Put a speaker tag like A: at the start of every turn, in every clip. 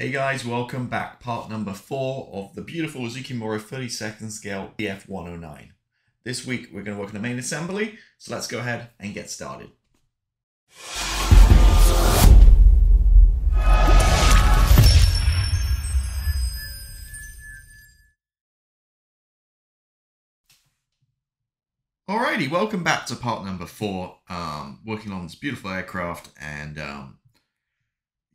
A: Hey guys, welcome back. Part number 4 of the beautiful Zoukei-Mura 32nd scale BF-109. This week we're going to work on the main assembly, so let's go ahead and get started. Alrighty, welcome back to part number 4, working on this beautiful aircraft, and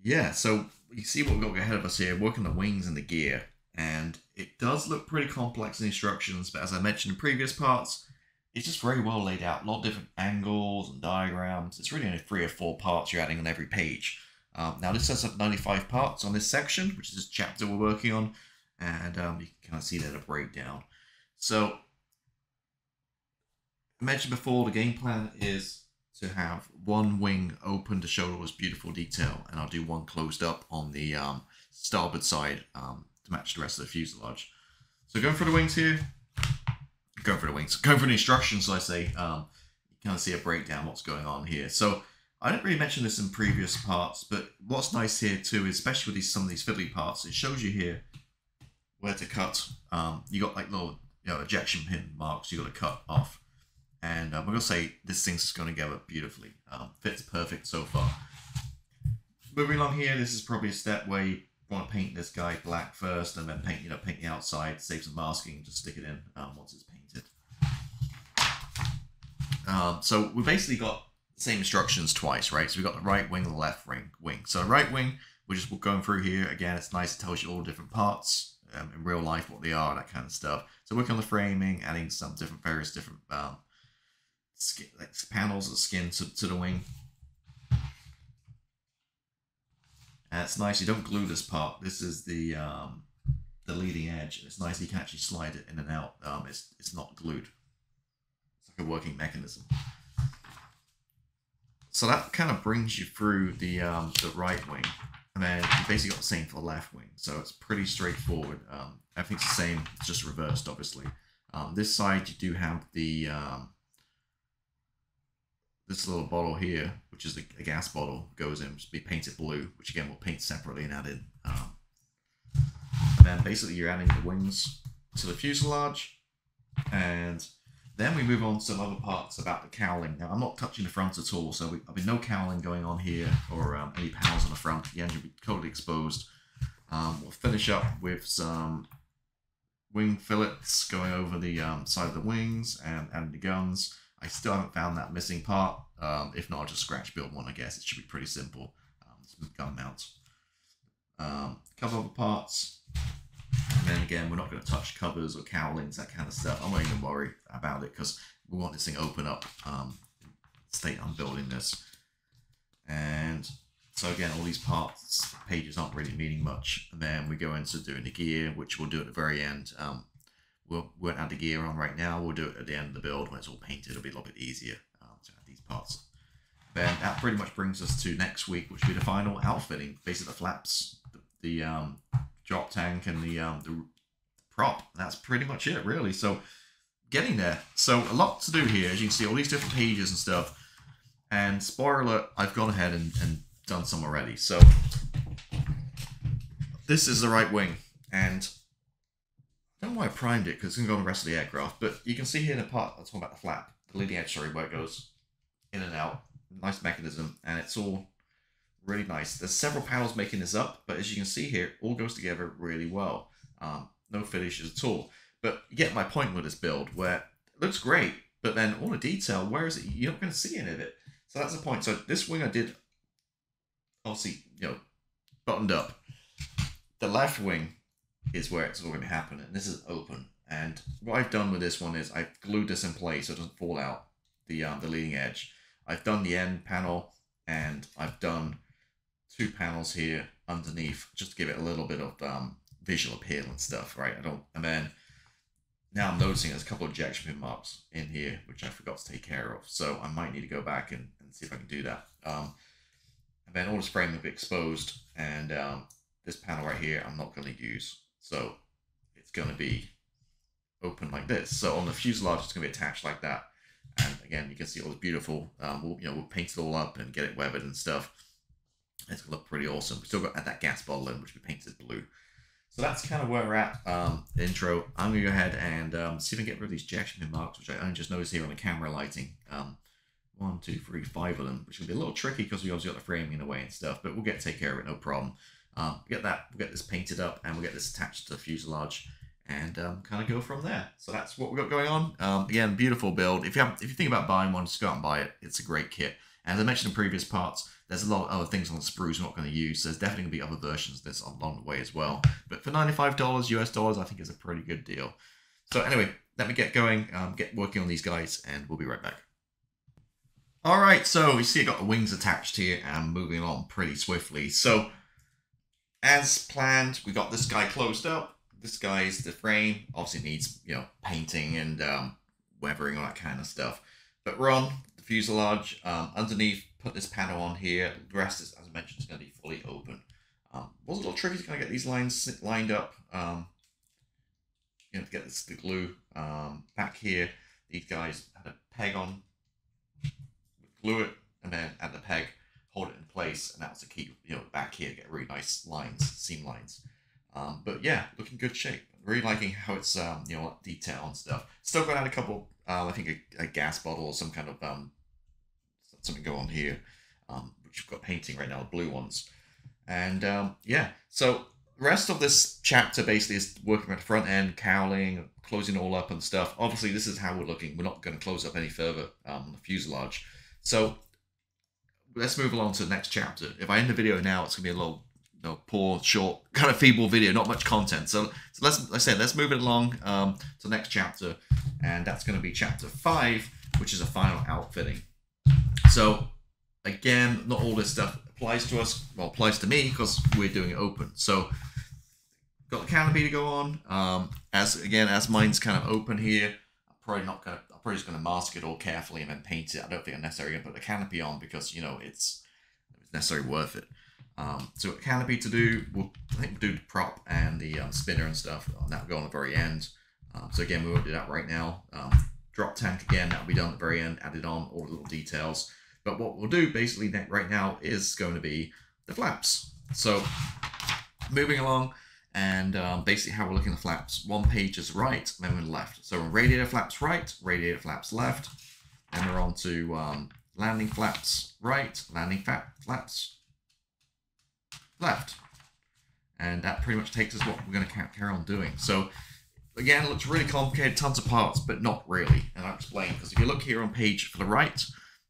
A: yeah, so you see what we've got ahead of us here, working the wings and the gear, and it does look pretty complex in instructions, but as I mentioned in previous parts, it's just very well laid out, a lot of different angles and diagrams. It's really only 3 or 4 parts you're adding on every page. Now this sets up 95 parts on this section, which is this chapter we're working on, and you can kind of see that a breakdown. So I mentioned before, the game plan is to have one wing open to show all this beautiful detail, and I'll do one closed up on the starboard side to match the rest of the fuselage. So going for the wings here, going for the instructions, so I say, you kind of see a breakdown what's going on here. So I didn't really mention this in previous parts, but what's nice here too, is especially with some of these fiddly parts, it shows you here where to cut. You got like little ejection pin marks you got to cut off. And I'm going to say this thing's going together beautifully. Fits perfect so far. Moving along here, this is probably a step where you want to paint this guy black first, and then paint the outside, save some masking, just stick it in once it's painted. So we basically got the same instructions twice, right? So we've got the right wing and the left wing. So the right wing, we're just going through here. Again, it's nice, it tells you all the different parts in real life, what they are, that kind of stuff. So working on the framing, adding some various different panels of skin to the wing. And it's nice, you don't glue this part. This is the leading edge. It's nice you can actually slide it in and out. It's not glued. It's like a working mechanism. So that kind of brings you through the right wing, and then you basically got the same for the left wing. So it's pretty straightforward. Everything's the same, it's just reversed, obviously. This side you do have the this little bottle here, which is a gas bottle, goes in, be painted blue, which again we'll paint separately and add in. And then basically you're adding the wings to the fuselage, and then we move on to some other parts about the cowling. Now I'm not touching the front at all, so there'll be no cowling going on here, or any panels on the front. The engine will be totally exposed. We'll finish up with some wing fillets going over the side of the wings and the guns. I still haven't found that missing part. If not, I'll just scratch build one, I guess. It should be pretty simple. Some gun mounts. Couple other parts. And then again, we're not going to touch covers or cowlings, that kind of stuff. I'm not even worried about it because we want this thing open up. State I'm building this. And so again, all these parts, pages aren't really meaning much. And then we go into doing the gear, which we'll do at the very end. We won't add the gear on right now. We'll do it at the end of the build when it's all painted. It'll be a little bit easier to add these parts. Then that pretty much brings us to next week, which will be the final outfitting. Basically the flaps, the drop tank, and the prop. That's pretty much it, really. So getting there. So a lot to do here. As you can see, all these different pages and stuff. And spoiler alert, I've gone ahead and done some already. So this is the right wing, and I don't know why I primed it because it's going to go on the rest of the aircraft, but you can see here in the part, I'm talking about the flap, the leading edge, sorry, where it goes in and out. Nice mechanism, and it's all really nice. There's several panels making this up, but as you can see here, it all goes together really well. No finishes at all. But you get my point with this build, where it looks great, but then all the detail, where is it? You're not going to see any of it. So that's the point. So this wing I did, obviously, buttoned up. The left wing is where it's all going to happen, and this is open. And what I've done with this one is I've glued this in place so it doesn't fall out, the leading edge. I've done the end panel, and I've done 2 panels here underneath just to give it a little bit of visual appeal and stuff, right? And then now I'm noticing there's a couple of ejection pin marks in here which I forgot to take care of, so I might need to go back and see if I can do that. And then all this frame will be exposed, and this panel right here I'm not going to use. So it's going to be open like this. So on the fuselage, it's going to be attached like that. And again, you can see all the beautiful, we'll paint it all up and get it weathered and stuff. It's going to look pretty awesome. We still got that gas bottle in, which we painted blue. So that's kind of where we're at. Intro. I'm going to go ahead and see if I can get rid of these G-14 marks, which I only just noticed here on the camera lighting. 1, 2, 3, 5 of them, which will be a little tricky because we obviously got the framing in the way and stuff, but we'll take care of it, no problem. We'll get this painted up, and we'll get this attached to the fuselage, and kind of go from there. So that's what we've got going on. Again, beautiful build. If you think about buying one, just go out and buy it. It's a great kit. As I mentioned in previous parts, there's a lot of other things on the sprues we're not going to use. So there's definitely going to be other versions of this along the way as well. But for $95 US dollars, I think is a pretty good deal. So anyway, let me get going, get working on these guys, and we'll be right back. All right, so you see I got the wings attached here and moving along pretty swiftly. So as planned, we got this guy closed up. This guy's the frame. Obviously needs, painting and weathering, all that kind of stuff. But we're on the fuselage. Underneath, put this panel on here. The rest is, as I mentioned, is going to be fully open. Was a little tricky to kind of get these lines lined up. To get the glue back here. These guys had a peg on. Glue it, and then add the peg, hold it in place, and that's to keep back here, get really nice lines, seam lines. But yeah, looking good shape. Really liking how it's detail and stuff. Still got to add a couple. I think a gas bottle or some kind of something go on here, which we've got painting right now, the blue ones. And yeah, so the rest of this chapter basically is working at the front end, cowling, closing it all up and stuff. Obviously, this is how we're looking. We're not going to close up any further on the fuselage. So let's move along to the next chapter. If I end the video now, it's gonna be a little, poor, short, kind of feeble video, not much content. So let's move it along to the next chapter, and that's gonna be chapter 5, which is a final outfitting. So again, not all this stuff applies to us. Well, applies to me because we're doing it open. So got the canopy to go on. As mine's kind of open here, I'm probably just going to mask it all carefully and then paint it. I don't think I'm necessarily going to put the canopy on because, it's necessarily worth it. So a canopy to do, I think we'll do the prop and the spinner and stuff. That will go on the very end. So again, we won't do that right now. Drop tank, again, that'll be done at the very end, added on, all the little details. But what we'll do basically right now is going to be the flaps. So moving along, and basically how we're looking at the flaps. One page is right, then we're left. So radiator flaps right, radiator flaps left. Then we're on to landing flaps right, landing flaps left. And that pretty much takes us what we're going to carry on doing. So again, it looks really complicated, tons of parts, but not really. And I'll explain, because if you look here on page for the right,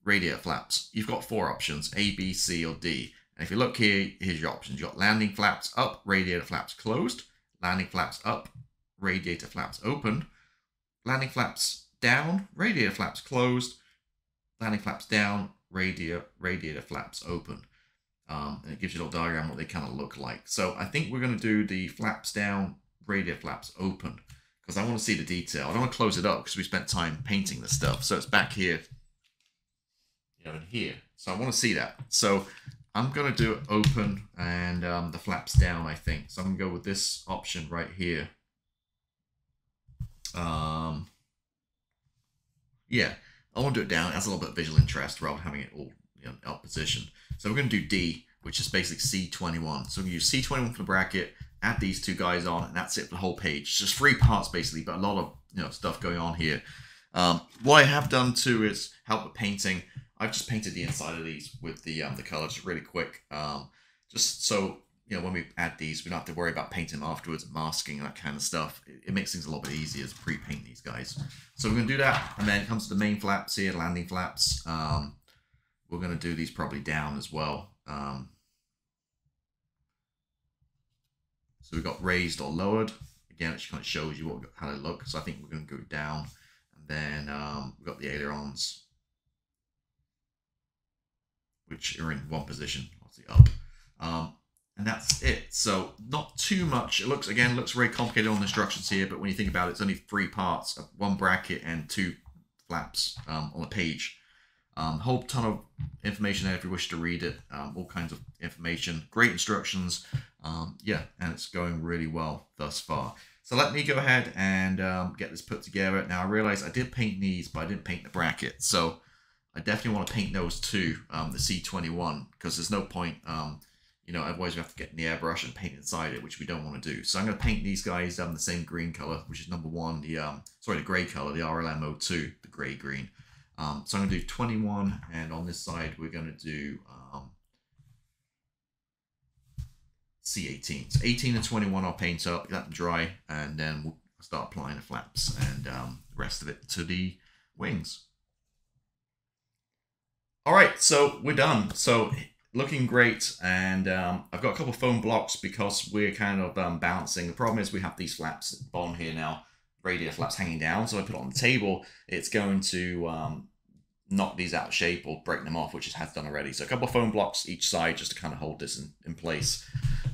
A: radiator flaps, you've got 4 options, A, B, C, or D. And if you look here, here's your options. You've got landing flaps up, radiator flaps closed, landing flaps up, radiator flaps open, landing flaps down, radiator flaps closed, landing flaps down, radiator flaps open. And it gives you a little diagram what they kind of look like. So I think we're going to do the flaps down, radiator flaps open, because I want to see the detail. I don't want to close it up because we spent time painting this stuff. So it's back here, in here. So I want to see that. So I'm going to do it open and the flaps down, I think. So I'm going to go with this option right here. Yeah, I want to do it down. It has a little bit of visual interest rather than having it all out position. So we're going to do D, which is basically C21. So we use C21 for the bracket, add these 2 guys on, and that's it for the whole page. It's just 3 parts basically, but a lot of stuff going on here. What I have done too is help with painting. I've just painted the inside of these with the colors really quick, just so when we add these, we don't have to worry about painting them afterwards, masking, that kind of stuff. It makes things a little bit easier to pre-paint these guys. So we're going to do that, and then it comes to the main flaps here, landing flaps. We're going to do these probably down as well. So we've got raised or lowered. Again, it kind of shows you how they look. So I think we're going to go down, and then we've got the ailerons, which are in one position, obviously up. And that's it. So not too much. It looks very complicated on the instructions here, but when you think about it, it's only 3 parts, 1 bracket and 2 flaps on the page. Whole ton of information there if you wish to read it. All kinds of information, great instructions. Yeah, and it's going really well thus far. So let me go ahead and get this put together. Now I realize I did paint these, but I didn't paint the bracket. So I definitely want to paint those too, the C21, because there's no point, you know, otherwise we have to get in the airbrush and paint inside it, which we don't want to do. So I'm going to paint these guys the same green color, which is number 1, the gray color, the RLM02, the gray green. So I'm going to do 21, and on this side we're going to do C18. So 18 and 21 I'll paint up, let them dry, and then we'll start applying the flaps and the rest of it to the wings. All right, so we're done. So looking great, and I've got a couple of foam blocks because we're kind of balancing. The problem is we have these flaps at the bottom here now, radiator flaps hanging down, so I put it on the table, it's going to knock these out of shape or break them off, which it has done already. So a couple of foam blocks each side just to kind of hold this in place.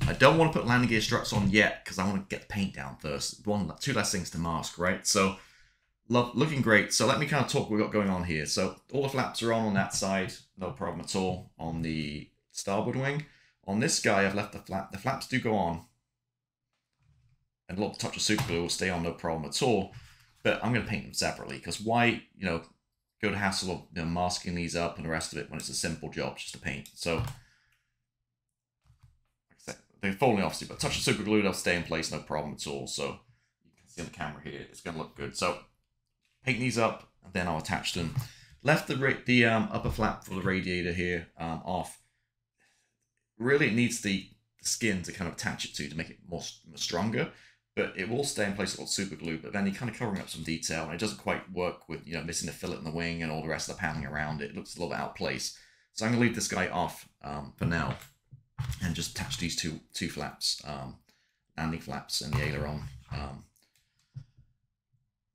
A: I don't want to put landing gear struts on yet because I want to get the paint down first. 2 less things to mask, right? So looking great. So let me kind of talk what we've got going on here. So all the flaps are on that side, no problem at all. On the starboard wing, on this guy I've left the flaps do go on, and a little touch of super glue will stay on, no problem at all. But I'm going to paint them separately because why, you know, go to hassle of, you know, masking these up and the rest of it when it's a simple job just to paint. So like I said, they're falling obviously, but touch of super glue, they'll stay in place, no problem at all. So you can see on the camera here, it's going to look good. So paint these up, and then I'll attach them. Left the upper flap for the radiator here off. Really, it needs the skin to kind of attach it to make it more stronger, but it will stay in place with super glue. But then you're kind of covering up some detail, and it doesn't quite work with, you know, missing the fillet in the wing and all the rest of the paneling around it. It looks a little bit out of place. So I'm going to leave this guy off for now, and just attach these two flaps, landing flaps and the aileron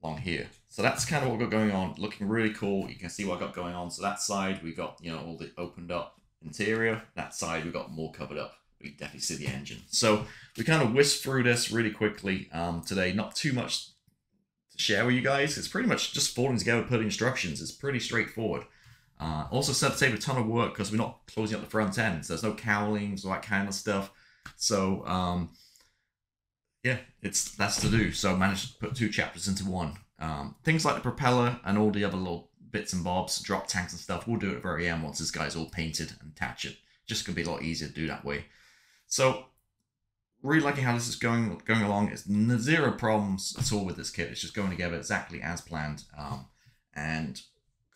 A: along here. So that's kind of what we've got going on, looking really cool. You can see what I've got going on. So that side, we've got, you know, all the opened up interior. That side, we've got more covered up. We definitely see the engine. So we kind of whisked through this really quickly today. Not too much to share with you guys. It's pretty much just falling together, putting instructions. It's pretty straightforward. Also set to save a ton of work because we're not closing up the front end. So there's no cowlings, all that kind of stuff. So yeah, that's to do. So I managed to put 2 chapters into one. Things like the propeller and all the other little bits and bobs, drop tanks and stuff, we'll do it at the very end once this guy's all painted and attach it. Just gonna be a lot easier to do that way. So really liking how this is going along. It's 0 problems at all with this kit. It's just going together exactly as planned, and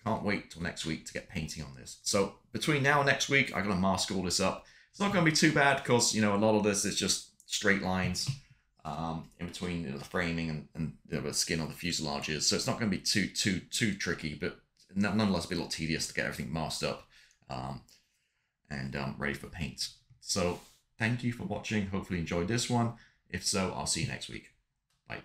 A: can't wait till next week to get painting on this. So between now and next week, I'm gonna mask all this up. It's not gonna be too bad because, you know, a lot of this is just straight lines in between, you know, the framing and you know, the skin of the fuselage is. So it's not going to be too tricky, but nonetheless, it'll be a little tedious to get everything masked up and ready for paint. So thank you for watching. Hopefully you enjoyed this one. If so, I'll see you next week. Bye.